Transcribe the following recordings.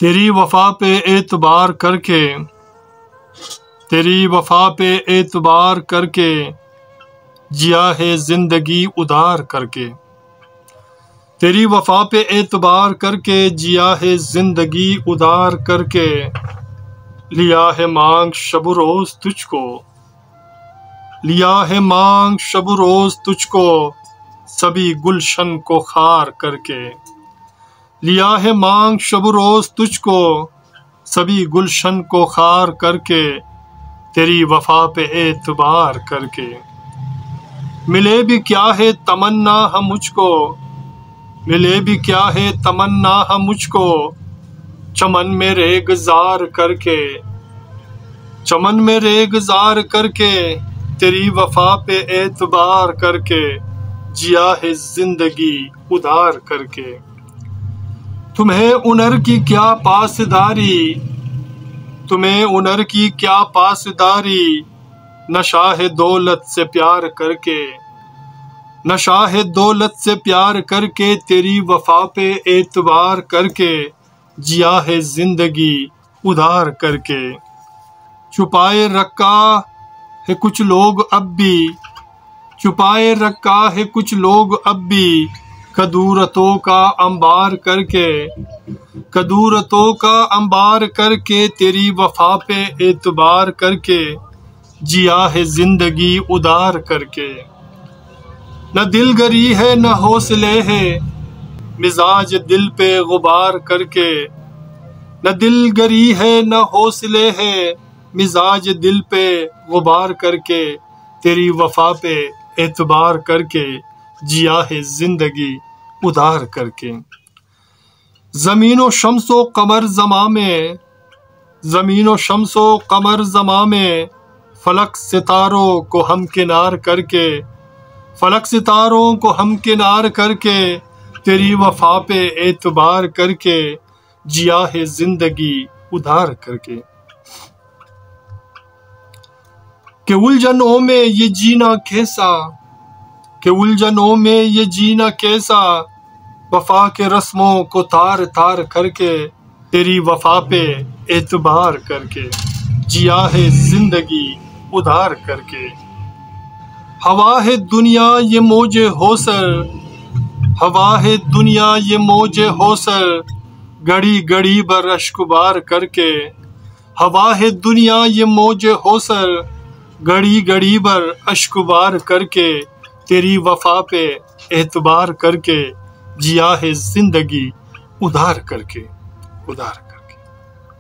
तेरी वफा पे एतबार करके, तेरी वफा पे एतबार करके जिया है जिंदगी उधार करके। तेरी वफा पे एतबार करके जिया है जिंदगी उधार करके। लिया है मांग शब रोज तुझको, लिया है मांग शब रोज तुझको सभी गुलशन को खार करके। लिया है मांग शब रोज तुझको सभी गुलशन को खार करके। तेरी वफा पे एतबार करके। मिले भी क्या है तमन्ना हम मुझको, मिले भी क्या है तमन्ना हम मुझको चमन में रेगजार करके, चमन में रेगजार करके। तेरी वफा पे एतबार करके जिया है जिंदगी उधार करके। तुम्हें उनर की क्या पासदारी, तुम्हें उनर की क्या पासदारी नशा है दौलत से प्यार करके, नशा है दौलत से प्यार करके। तेरी वफा पे एतबार करके जिया है जिंदगी उधार करके। छुपाए रखा है कुछ लोग अब भी, छुपाए रखा है कुछ लोग अब भी कदूरतों का अंबार करके, कदूरतों का अंबार करके। तेरी वफा पे एतबार करके जिया है जिंदगी उधार करके। न दिलगरी है न हौसले है मिजाज दिल पे गुबार करके, न दिलगरी है न हौसले है मिजाज दिल पे गुबार करके। तेरी वफा पे एतबार करके जिया है जिंदगी उधार करके। ज़मीनो शम्सो कमर ज़मा में, ज़मीनो शम्सो कमर ज़मा में फलक सितारों को हम किनार करके, फलक सितारों को हम किनार करके। तेरी वफा पे एतबार करके जिया है जिंदगी उधार करके। के उलझनों में ये जीना कैसा, के उलझनों में ये जीना कैसा वफा के रस्मों को तार तार करके। तेरी वफा पे एतबार करके जिया है जिंदगी उधार करके। हवा है दुनिया ये मौजे होसर, हवा है दुनिया ये मौजे होसर घड़ी घड़ी बर अश्कबार करके। हवा है दुनिया ये मौजे होसर घड़ी घड़ी बर अश्कबार करके। तेरी वफा पे एतबार करके जिया है जिंदगी उधार करके, उधार करके,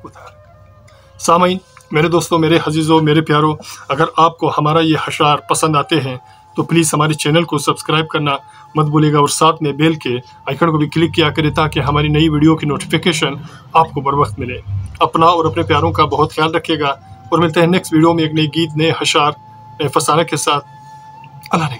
उधार करके। सामाइन, मेरे दोस्तों, मेरे अजीज़ों, मेरे प्यारों, अगर आपको हमारा ये अशआर पसंद आते हैं तो प्लीज़ हमारे चैनल को सब्सक्राइब करना मत भूलिएगा और साथ में बेल के आइकन को भी क्लिक किया करें ताकि हमारी नई वीडियो की नोटिफिकेशन आपको बर वक्त मिले। अपना और अपने प्यारों का बहुत ख्याल रखिएगा और मिलते हैं नेक्स्ट वीडियो में एक नई गीत, नए अशआर, नए फसाने के साथ। अल्लाह ने